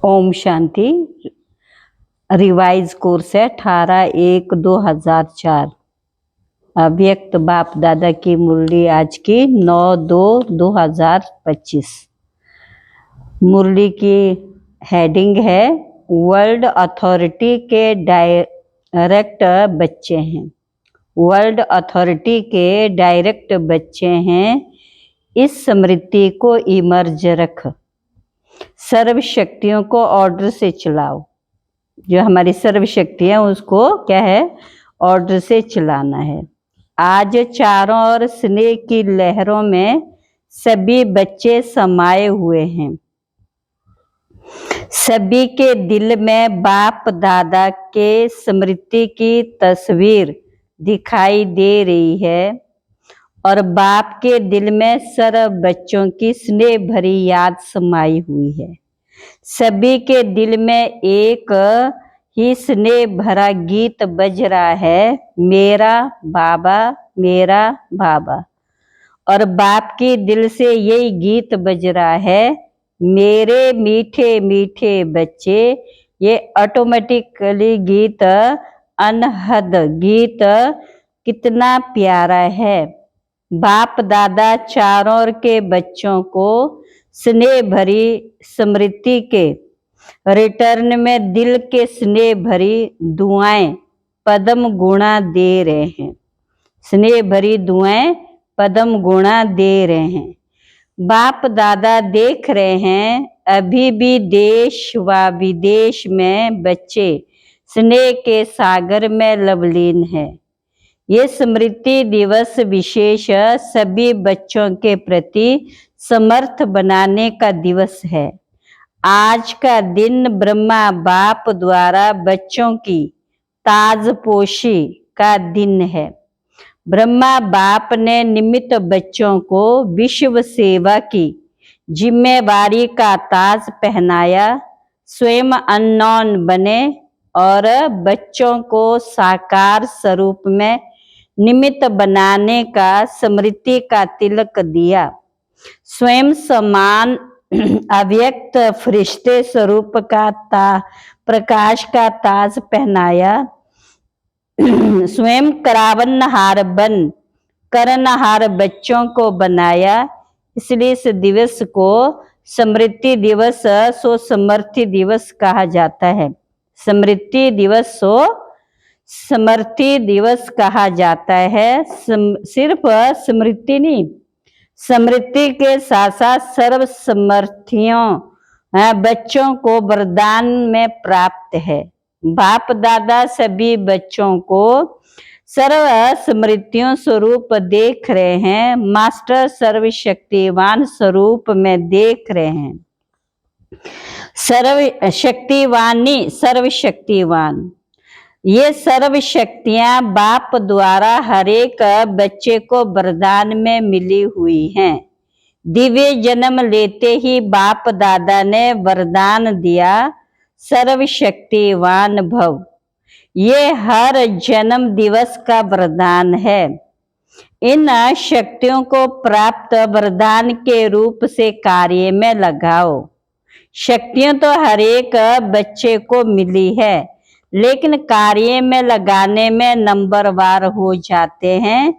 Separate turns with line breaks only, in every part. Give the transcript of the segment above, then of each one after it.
Om Shanti. Revise course है 18/1/2004। अव्यक्त बाप दादा की मुरली आज की 9/2/2025। मुरली की हेडिंग है वर्ल्ड अथॉरिटी के डायरेक्ट बच्चे हैं। वर्ल्ड अथॉरिटी के डायरेक्ट बच्चे हैं। इस स्मृति को इमर्ज रख, सर्व शक्तियों को ऑर्डर से चलाओ। जो हमारी सर्व शक्तियाँ उसको क्या है, ऑर्डर से चलाना है। आज चारों ओर स्नेह की लहरों में सभी बच्चे समाये हुए हैं। सभी के दिल में बाप दादा के स्मृति की तस्वीर दिखाई दे रही है और बाप के दिल में सर्व बच्चों की स्नेह भरी याद समाई हुई है। सभी के दिल में एक ही स्नेह भरा गीत बज रहा है, मेरा बाबा मेरा बाबा। और बाप के दिल से यही गीत बज रहा है, मेरे मीठे मीठे बच्चे। ये ऑटोमेटिकली गीत, अनहद गीत कितना प्यारा है। बाप दादा चारों ओर के बच्चों को स्नेह भरी स्मृति के रिटर्न में दिल के स्नेह भरी दुआएं पदम गुणा दे रहे हैं। स्नेह भरी दुआएं पदम गुणा दे रहे हैं। बाप दादा देख रहे हैं अभी भी देश व विदेश में बच्चे स्नेह के सागर में लवलीन है। ये स्मृति दिवस विशेष सभी बच्चों के प्रति समर्थ बनाने का दिवस है। आज का दिन ब्रह्मा बाप द्वारा बच्चों की ताजपोशी का दिन है। ब्रह्मा बाप ने निमित्त बच्चों को विश्व सेवा की जिम्मेवारी का ताज पहनाया। स्वयं अननोन बने और बच्चों को साकार स्वरूप में निमित्त बनाने का स्मृति का तिलक दिया। स्वयं समान अव्यक्त फरिश्ते स्वरूप का प्रकाश का ताज पहनाया। स्वयं करावनहार बन करनहार बच्चों को बनाया। इसलिए इस दिवस को स्मृति दिवस सो समर्थी दिवस कहा जाता है। स्मृति दिवस सो समर्थी दिवस कहा जाता है। सिर्फ स्मृति नहीं, स्मृति के साथ साथ सर्व समर्थियों बच्चों को वरदान में प्राप्त है। बाप दादा सभी बच्चों को सर्व स्मृतियों स्वरूप देख रहे हैं। मास्टर सर्वशक्तिवान स्वरूप में देख रहे हैं। सर्वशक्तिवानी सर्वशक्तिवान, ये सर्व शक्तियां बाप द्वारा हरेक बच्चे को वरदान में मिली हुई हैं। दिव्य जन्म लेते ही बाप दादा ने वरदान दिया, सर्वशक्तिवान भव। ये हर जन्म दिवस का वरदान है। इन शक्तियों को प्राप्त वरदान के रूप से कार्य में लगाओ। शक्तियां तो हर एक बच्चे को मिली है, लेकिन कार्य में लगाने में नंबरवार हो जाते हैं।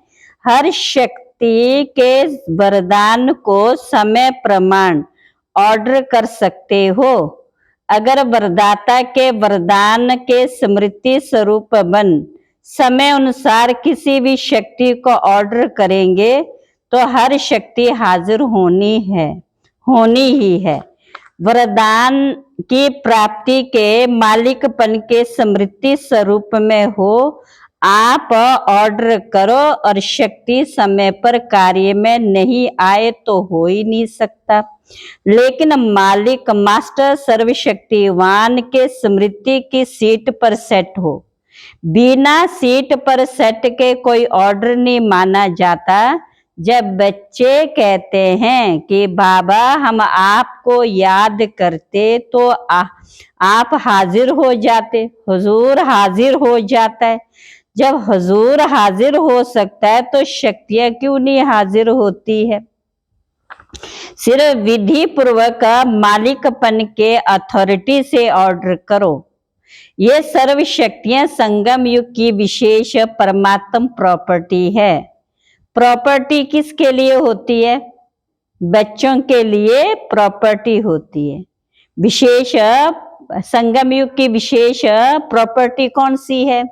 हर शक्ति के वरदान को समय प्रमाण ऑर्डर कर सकते हो। अगर वरदाता के वरदान के स्मृति स्वरूप बन समय अनुसार किसी भी शक्ति को ऑर्डर करेंगे तो हर शक्ति हाजिर होनी ही है। वरदान की प्राप्ति के मालिकपन के स्मृति स्वरूप में हो। आप ऑर्डर करो और शक्ति समय पर कार्य में नहीं आए तो हो ही नहीं सकता। लेकिन मालिक मास्टर सर्वशक्तिवान के स्मृति की सीट पर सेट हो। बिना सीट पर सेट के कोई ऑर्डर नहीं माना जाता। जब बच्चे कहते हैं कि बाबा हम आपको याद करते तो आप हाजिर हो जाते, हुजूर हाजिर हो जाता है। जब हुजूर हाजिर हो सकता है तो शक्तियां क्यों नहीं हाजिर होती है। सिर्फ विधि पूर्वक मालिकपन के अथॉरिटी से ऑर्डर करो। ये सर्व शक्तियां संगम युग की विशेष परमात्म प्रॉपर्टी है। प्रॉपर्टी किसके लिए होती है? बच्चों के लिए प्रॉपर्टी होती है। विशेष संगम युग की विशेष प्रॉपर्टी कौन सी है?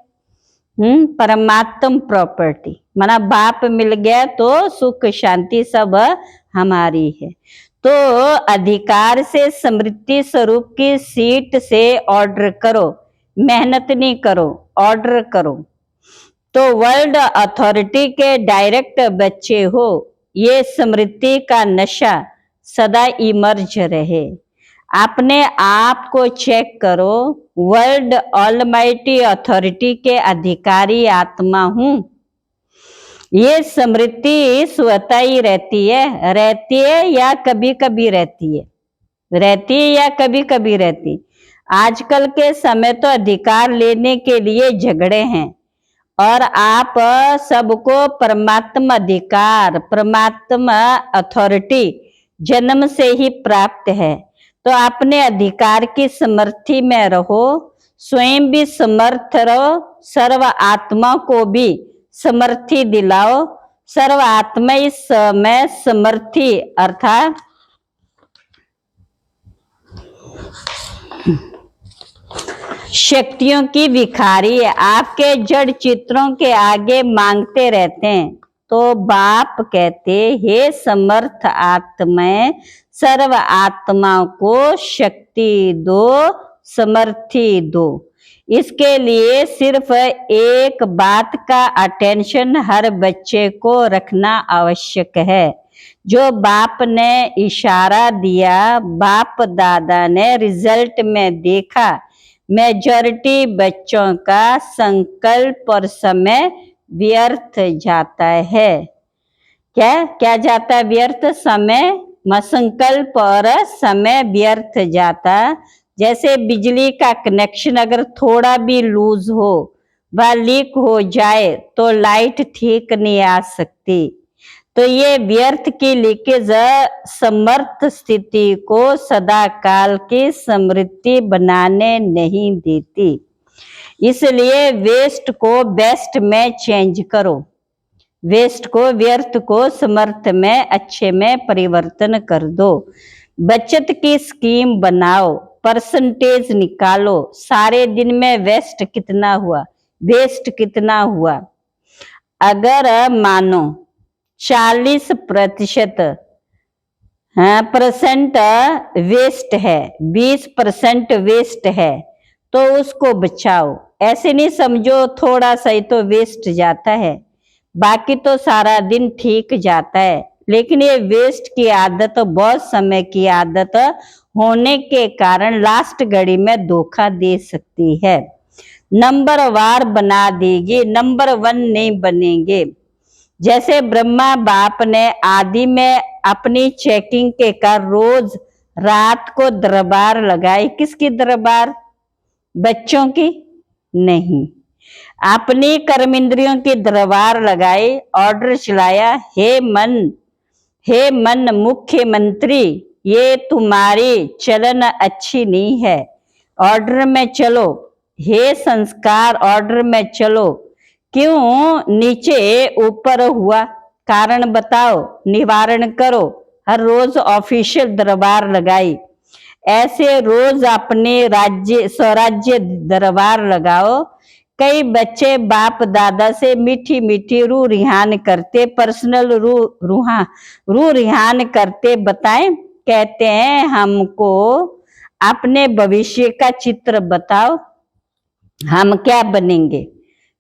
परमात्म प्रॉपर्टी। माना बाप मिल गया तो सुख शांति सब हमारी है। तो अधिकार से समृद्धि स्वरूप की सीट से ऑर्डर करो, मेहनत नहीं करो, ऑर्डर करो। तो वर्ल्ड अथॉरिटी के डायरेक्ट बच्चे हो। ये समृद्धि का नशा सदा इमर्ज रहे। अपने आप को चेक करो, वर्ल्ड ऑलमाइटी अथॉरिटी के अधिकारी आत्मा हूं। ये समृद्धि स्वतः ही रहती है या कभी कभी रहती है? रहती है या कभी कभी रहती? आजकल के समय तो अधिकार लेने के लिए झगड़े हैं और आप सबको परमात्मा अधिकार, परमात्मा अथॉरिटी जन्म से ही प्राप्त है। तो अपने अधिकार की समर्थी में रहो, स्वयं भी समर्थ रहो, सर्व आत्मा को भी समर्थी दिलाओ। सर्व आत्मा इस समय समर्थी अर्थात शक्तियों की भिखारी है। आपके जड़ चित्रों के आगे मांगते रहते हैं तो बाप कहते, हे समर्थ आत्माएं, सर्व आत्माओं को शक्ति दो, समर्थी दो। इसके लिए सिर्फ एक बात का अटेंशन हर बच्चे को रखना आवश्यक है। जो बाप ने इशारा दिया, बाप दादा ने रिजल्ट में देखा, मेजॉरिटी बच्चों का संकल्प और समय व्यर्थ जाता है। क्या जाता है व्यर्थ? समय, संकल्प और समय व्यर्थ जाता। जैसे बिजली का कनेक्शन अगर थोड़ा भी लूज हो व लीक हो जाए तो लाइट ठीक नहीं आ सकती। तो ये व्यर्थ की लीकेज समर्थ स्थिति को सदा काल की समृद्धि बनाने नहीं देती। इसलिए वेस्ट को बेस्ट में चेंज करो, वेस्ट को, व्यर्थ को समर्थ में, अच्छे में परिवर्तन कर दो। बचत की स्कीम बनाओ, परसेंटेज निकालो, सारे दिन में वेस्ट कितना हुआ, वेस्ट कितना हुआ। अगर मानो 40% परसेंट वेस्ट है, 20% वेस्ट है, तो उसको बचाओ। ऐसे नहीं समझो थोड़ा सा ही तो वेस्ट जाता है, बाकी तो सारा दिन ठीक जाता है। लेकिन ये वेस्ट की आदत, बहुत समय की आदत होने के कारण लास्ट घड़ी में धोखा दे सकती है, नंबर वार बना देगी, नंबर 1 नहीं बनेंगे। जैसे ब्रह्मा बाप ने आदि में अपनी चेकिंग के कर रोज रात को दरबार लगाई। किसकी दरबार? बच्चों की नहीं, अपनी कर्म इंद्रियों की दरबार लगाई, ऑर्डर चलाया, हे मन मुख्यमंत्री, ये तुम्हारी चलन अच्छी नहीं है, ऑर्डर में चलो। हे संस्कार, ऑर्डर में चलो। क्यों नीचे ऊपर हुआ? कारण बताओ, निवारण करो। हर रोज ऑफिशियल दरबार लगाई। ऐसे रोज अपने राज्य स्वराज्य दरबार लगाओ। कई बच्चे बाप दादा से मीठी मीठी रू रिहान करते, पर्सनल रू रिहान करते, बताएं, कहते हैं हमको अपने भविष्य का चित्र बताओ, हम क्या बनेंगे।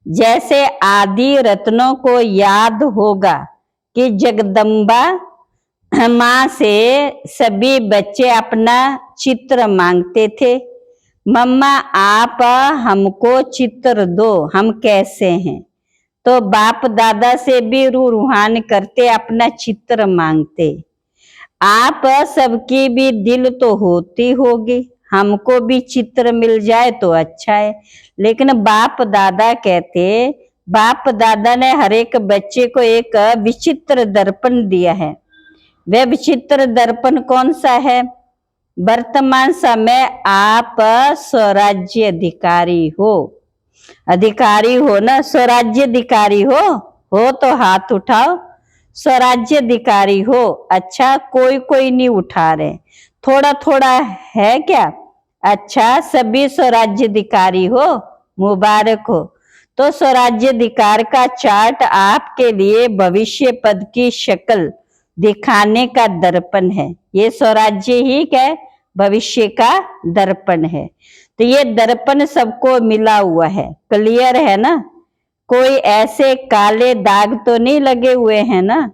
जैसे आदि रत्नों को याद होगा कि जगदम्बा माँ से सभी बच्चे अपना चित्र मांगते थे, मम्मा आप हमको चित्र दो, हम कैसे हैं। तो बाप दादा से भी रूहान करते, अपना चित्र मांगते। आप सबकी भी दिल तो होती होगी, हमको भी चित्र मिल जाए तो अच्छा है। लेकिन बाप दादा कहते, बाप दादा ने हर एक बच्चे को एक विचित्र दर्पण दिया है। वह विचित्र दर्पण कौन सा है? वर्तमान समय आप स्वराज्य अधिकारी हो। अधिकारी हो ना, स्वराज्य अधिकारी हो तो हाथ उठाओ। स्वराज्य अधिकारी हो। अच्छा, कोई कोई नहीं उठा रहे, थोड़ा थोड़ा है क्या? अच्छा, सभी स्वराज्य अधिकारी हो, मुबारक हो। तो स्वराज्य अधिकार का चार्ट आपके लिए भविष्य पद की शक्ल दिखाने का दर्पण है। ये स्वराज्य ही क्या है? भविष्य का दर्पण है। तो ये दर्पण सबको मिला हुआ है, क्लियर है ना? कोई ऐसे काले दाग तो नहीं लगे हुए हैं ना?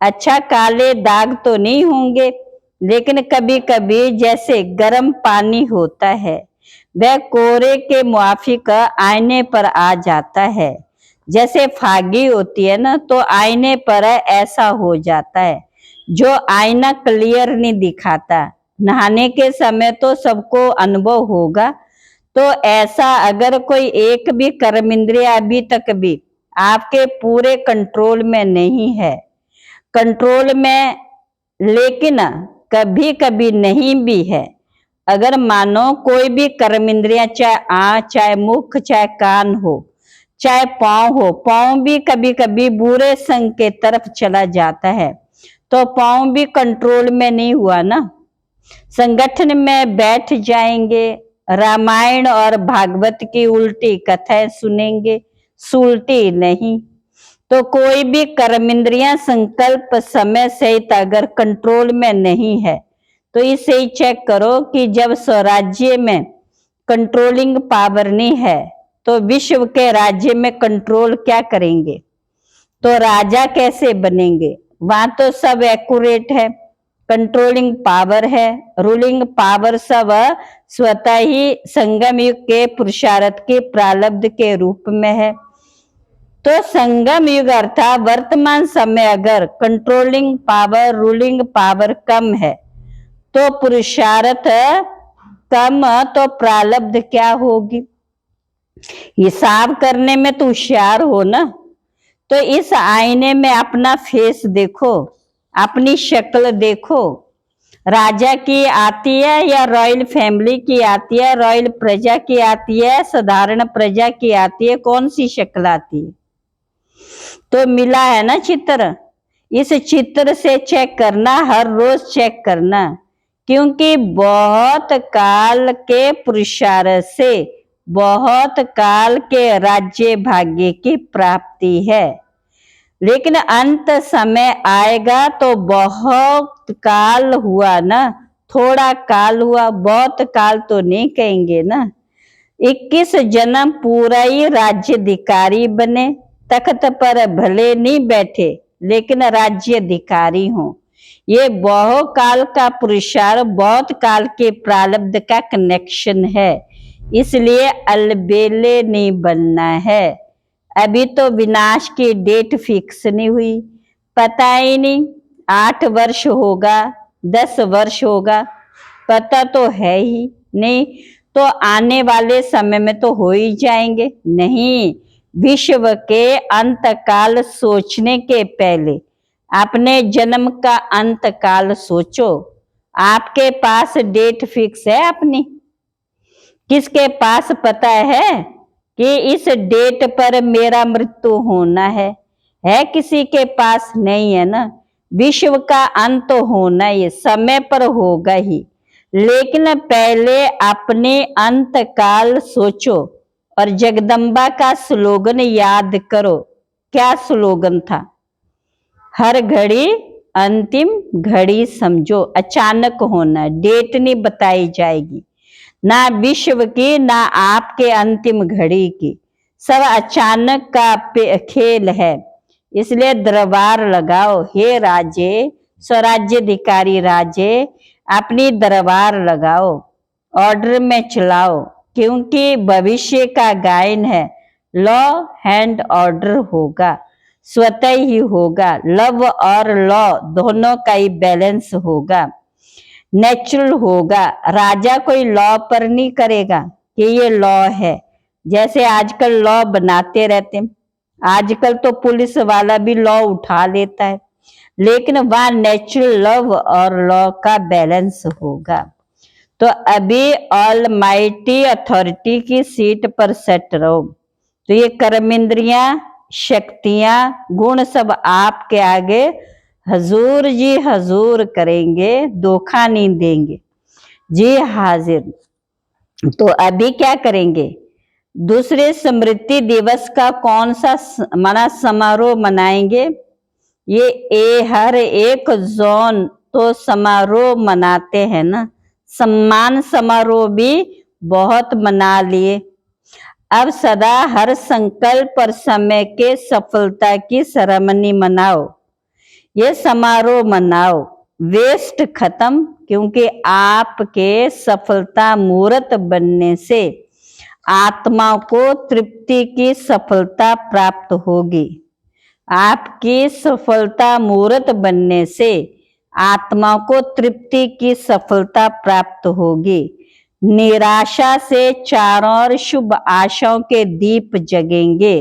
अच्छा, काले दाग तो नहीं होंगे, लेकिन कभी कभी जैसे गर्म पानी होता है वह कोरे के मुआफिक आईने पर आ जाता है। जैसे फागी होती है ना, तो आईने पर ऐसा हो जाता है, जो आईना क्लियर नहीं दिखाता। नहाने के समय तो सबको अनुभव होगा। तो ऐसा अगर कोई एक भी कर्म इंद्रिय अभी तक भी आपके पूरे कंट्रोल में नहीं है, कंट्रोल में लेकिन कभी कभी नहीं भी है, अगर मानो कोई भी कर्म इंद्रियां, चाहे आंख, चाहे मुख, चाहे कान हो, चाहे पांव हो, पांव भी कभी कभी बुरे संग के तरफ चला जाता है, तो पांव भी कंट्रोल में नहीं हुआ ना। संगठन में बैठ जाएंगे, रामायण और भागवत की उल्टी कथाएं सुनेंगे, सुलटी नहीं। तो कोई भी कर्म इंद्रियां संकल्प समय सहित अगर कंट्रोल में नहीं है, तो इसे ही चेक करो कि जब स्वराज्य में कंट्रोलिंग पावर नहीं है, तो विश्व के राज्य में कंट्रोल क्या करेंगे? तो राजा कैसे बनेंगे? वहां तो सब एक्यूरेट है, कंट्रोलिंग पावर है, रूलिंग पावर सब स्वतः ही संगम युग के पुरुषार्थ के प्रारब्ध के रूप में है। तो संगम युग अर्थात वर्तमान समय अगर कंट्रोलिंग पावर, रूलिंग पावर कम है, तो पुरुषार्थ कम, तो प्रारब्ध क्या होगी? हिसाब करने में तो होशियार हो ना। तो इस आईने में अपना फेस देखो, अपनी शक्ल देखो। राजा की आती है या रॉयल फैमिली की आती है, रॉयल प्रजा की आती है, साधारण प्रजा की आती है, कौन सी शक्ल आती है? तो मिला है ना चित्र। इस चित्र से चेक करना, हर रोज चेक करना, क्योंकि बहुत काल के पुरुषार्थ से बहुत काल के राज्य भाग्य की प्राप्ति है। लेकिन अंत समय आएगा तो बहुत काल हुआ ना, थोड़ा काल हुआ, बहुत काल तो नहीं कहेंगे ना। 21 जन्म पूरा ही राज्याधिकारी बने, तख्त पर भले नहीं बैठे लेकिन राज्याधिकारी हो। ये बहुत काल का पुरुषार्थ, बहुत काल के प्रारब्ध का कनेक्शन है, इसलिए अलबेले नहीं बनना है। अभी तो विनाश की डेट फिक्स नहीं हुई, पता ही नहीं 8 वर्ष होगा, 10 वर्ष होगा, पता तो है ही नहीं। तो आने वाले समय में तो हो ही जाएंगे। नहीं, विश्व के अंत काल सोचने के पहले अपने जन्म का अंत काल सोचो। आपके पास डेट फिक्स है अपनी? किसके पास पता है कि इस डेट पर मेरा मृत्यु होना है? किसी के पास नहीं है ना। विश्व का अंत होना ये समय पर होगा ही, लेकिन पहले अपने अंत काल सोचो। और जगदम्बा का स्लोगन याद करो। क्या स्लोगन था? हर घड़ी अंतिम घड़ी समझो। अचानक होना, डेट नहीं बताई जाएगी, ना विश्व की ना आपके अंतिम घड़ी की, सब अचानक का खेल है। इसलिए दरबार लगाओ। हे राजे, स्वराज्याधिकारी राजे, अपनी दरबार लगाओ, ऑर्डर में चलाओ, क्योंकि भविष्य का गायन है। लॉ एंड ऑर्डर होगा, स्वतः ही होगा। लव और लॉ दोनों का ही बैलेंस होगा, नेचुरल होगा। राजा कोई लॉ पर नहीं करेगा कि ये लॉ है, जैसे आजकल लॉ बनाते रहते हैं। आजकल तो पुलिस वाला भी लॉ उठा लेता है, लेकिन वहाँ नेचुरल लव और लॉ का बैलेंस होगा। तो अभी ऑलमाइटी अथॉरिटी की सीट पर सेट रहो। तो ये कर्म इंद्रियां, शक्तियां, गुण सब आपके आगे हजूर जी हजूर करेंगे, धोखा नहीं देंगे जी हाजिर। तो अभी क्या करेंगे, दूसरे स्मृति दिवस का कौन सा समारोह मनाएंगे। ये हर एक जोन तो समारोह मनाते हैं ना, सम्मान समारोह भी बहुत मना लिए। अब सदा हर संकल्प और समय के सफलता की सेरेमनी मनाओ, ये समारोह मनाओ, वेस्ट खत्म, क्योंकि आपके सफलता मूर्त बनने से आत्मा को तृप्ति की सफलता प्राप्त होगी। आपकी सफलता मूर्त बनने से आत्मा को तृप्ति की सफलता प्राप्त होगी। निराशा से चारों ओर शुभ आशाओं के दीप जगेंगे।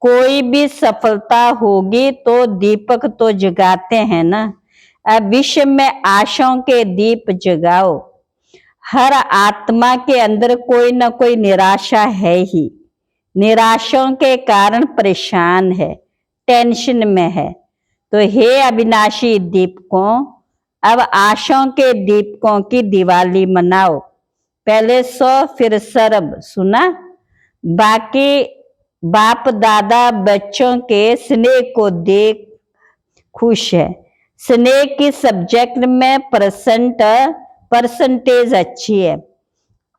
कोई भी सफलता होगी तो दीपक तो जगाते हैं ना। अब विश्व में आशाओं के दीप जगाओ। हर आत्मा के अंदर कोई ना कोई निराशा है ही, निराशाओं के कारण परेशान है, टेंशन में है। तो हे अविनाशी दीपकों, अब आशाओं के दीपकों की दिवाली मनाओ। पहले 100 फिर सरब, सुना। बाकी बाप दादा बच्चों के स्नेह को देख खुश है। स्नेह की सब्जेक्ट में परसेंटेज अच्छी है।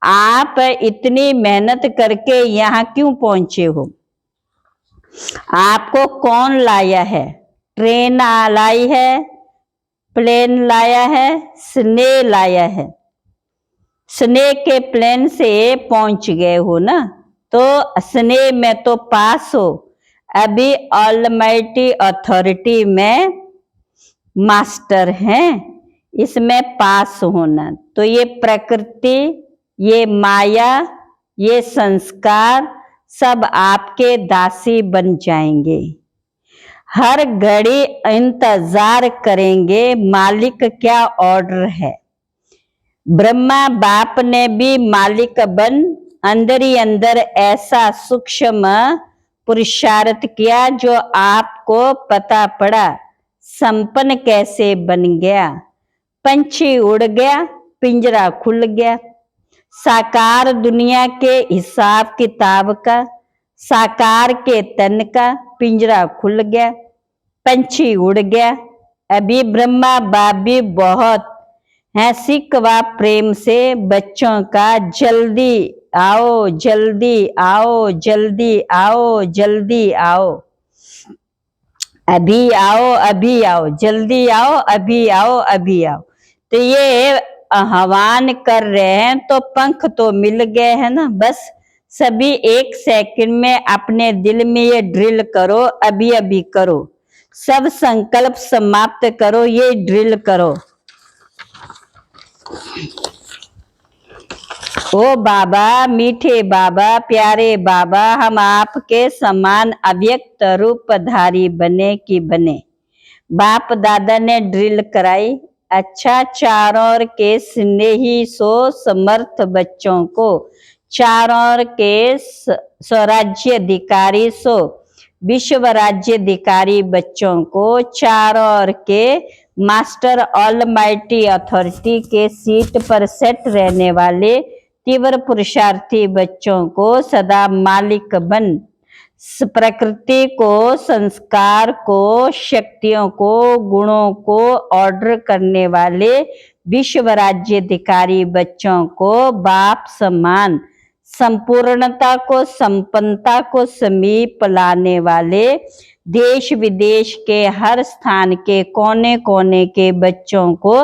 आप इतनी मेहनत करके यहाँ क्यों पहुंचे हो, आपको कौन लाया है, ट्रेन लाई है, प्लेन लाया है, स्नेह लाया है। स्नेह के प्लेन से पहुंच गए हो ना, तो स्नेह में तो पास हो। अभी ऑलमाइटी अथॉरिटी में मास्टर हैं, इसमें पास होना। तो ये प्रकृति, ये माया, ये संस्कार सब आपके दासी बन जाएंगे। हर घड़ी इंतजार करेंगे मालिक क्या ऑर्डर है। ब्रह्मा बाप ने भी मालिक बन अंदर ही अंदर ऐसा सूक्ष्म पुरुषार्थ किया जो आपको पता पड़ा संपन्न कैसे बन गया। पंछी उड़ गया, पिंजरा खुल गया। साकार दुनिया के हिसाब किताब का, साकार के तन का पिंजरा खुल गया, पंछी उड़ गया। अभी ब्रह्मा बाप भी बहुत है सिक व प्रेम से बच्चों का जल्दी आओ, जल्दी आओ, जल्दी आओ, जल्दी आओ, अभी आओ, अभी आओ, जल्दी आओ, अभी आओ, अभी आओ। तो ये आह्वान कर रहे हैं तो पंख तो मिल गए हैं ना। बस सभी 1 सेकंड में अपने दिल में ये ड्रिल करो, अभी अभी करो। सब संकल्प समाप्त करो, ये ड्रिल करो। ओ बाबा, मीठे बाबा, प्यारे बाबा, हम आपके समान अव्यक्त रूपधारी बने कि बने। बाप दादा ने ड्रिल कराई। अच्छा, चारों ओर के स्नेही सो समर्थ बच्चों को, चारों ओर के स्वराज्य अधिकारी सो विश्व राज्य अधिकारी बच्चों को, चारों ओर के मास्टर ऑलमाइटी अथॉरिटी के सीट पर सेट रहने वाले तीव्र पुरुषार्थी बच्चों को सदा मालिक बन प्रकृति को, संस्कार को, शक्तियों को, गुणों को ऑर्डर करने वाले विश्व राज्य अधिकारी बच्चों को बाप समान संपूर्णता को, संपन्नता को समीप लाने वाले देश विदेश के हर स्थान के कोने कोने के बच्चों को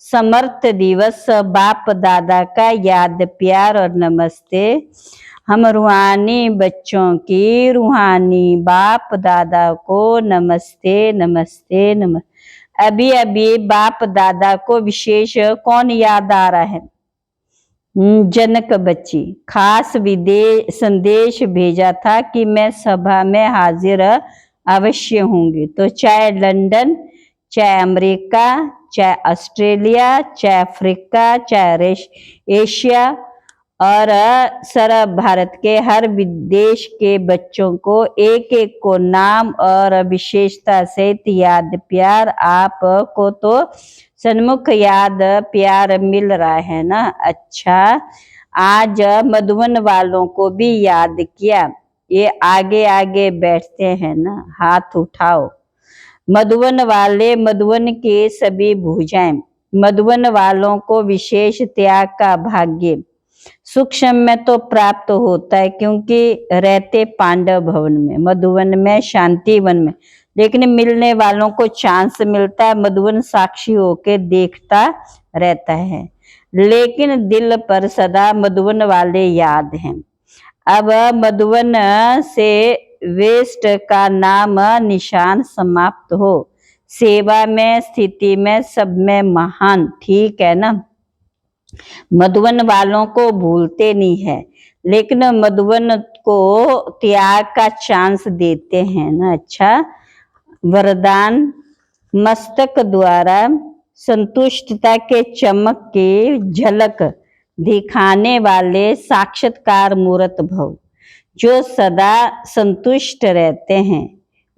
समर्थ दिवस बाप दादा का याद प्यार और नमस्ते। हम रूहानी बच्चों की रूहानी बाप दादा को नमस्ते, नमस्ते, नमस्ते। अभी अभी बाप दादा को विशेष कौन याद आ रहा है? जनक बच्ची खास संदेश भेजा था कि मैं सभा में हाजिर अवश्य होंगी। तो चाहे लंदन, चाहे अमेरिका, चाहे ऑस्ट्रेलिया, चाहे अफ्रीका, चाहे एशिया और सारा भारत के हर विदेश के बच्चों को एक एक को नाम और विशेषता सहित याद प्यार। आपको तो सन्मुख याद प्यार मिल रहा है ना। अच्छा, आज मधुबन वालों को भी याद किया। ये आगे आगे बैठते हैं ना, हाथ उठाओ। मधुबन वाले मधुबन के सभी भुजाएं, मधुबन वालों को विशेष त्याग का भाग्य सूक्ष्म में तो प्राप्त होता है, क्योंकि रहते पांडव भवन में, मधुबन में, शांति वन में, लेकिन मिलने वालों को चांस मिलता है। मधुबन साक्षी होके देखता रहता है, लेकिन दिल पर सदा मधुबन वाले याद हैं। अब मधुबन से वेस्ट का नाम निशान समाप्त हो। सेवा में, स्थिति में, सब में महान, ठीक है ना। मधुबन वालों को भूलते नहीं है, लेकिन मधुबन को त्याग का चांस देते हैं ना। अच्छा, वरदान मस्तक द्वारा संतुष्टता के चमक की झलक दिखाने वाले साक्षात्कार मूर्त भव, जो सदा संतुष्ट रहते हैं।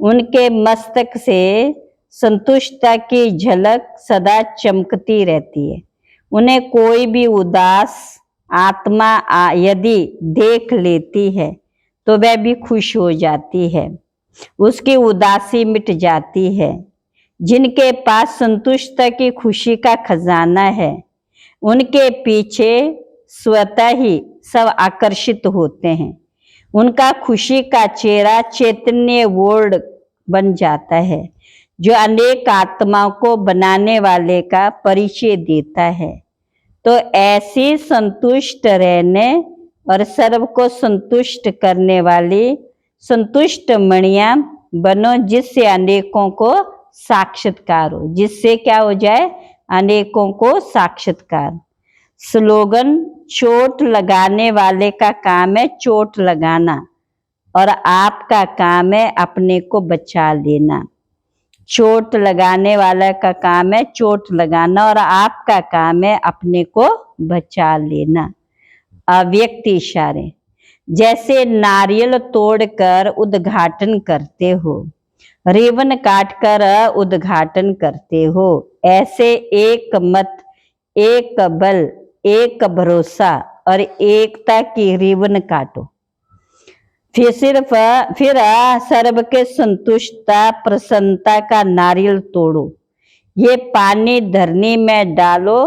उनके मस्तक से संतुष्टता की झलक सदा चमकती रहती है। उन्हें कोई भी उदास आत्मा यदि देख लेती है तो वह भी खुश हो जाती है, उसकी उदासी मिट जाती है। जिनके पास संतुष्टता की खुशी का खजाना है, उनके पीछे स्वतः ही सब आकर्षित होते हैं। उनका खुशी का चेहरा चैतन्य वर्ड बन जाता है, जो अनेक आत्माओं को बनाने वाले का परिचय देता है। तो ऐसी संतुष्ट रहने और सर्व को संतुष्ट करने वाली संतुष्ट मणियां बनो, जिससे अनेकों को साक्षात्कार हो। जिससे क्या हो जाए? अनेकों को साक्षात्कार। स्लोगन, चोट लगाने वाले का काम है चोट लगाना, और आपका काम है अपने को बचा लेना। चोट लगाने वाला का काम है चोट लगाना, और आपका काम है अपने को बचा लेना। अव्यक्त इशारे, जैसे नारियल तोड़कर उद्घाटन करते हो, रिबन काटकर उद्घाटन करते हो, ऐसे एक मत, एक बल, एक भरोसा और एकता की रिबन काटो। फिर सर्व के संतुष्टता प्रसन्नता का नारियल तोड़ो। ये पानी धरनी में डालो,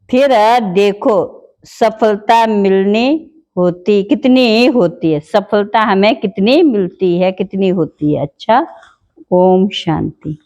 फिर देखो सफलता मिलनी होती कितनी होती है, सफलता हमें कितनी मिलती है, कितनी होती है। अच्छा, ओम शांति।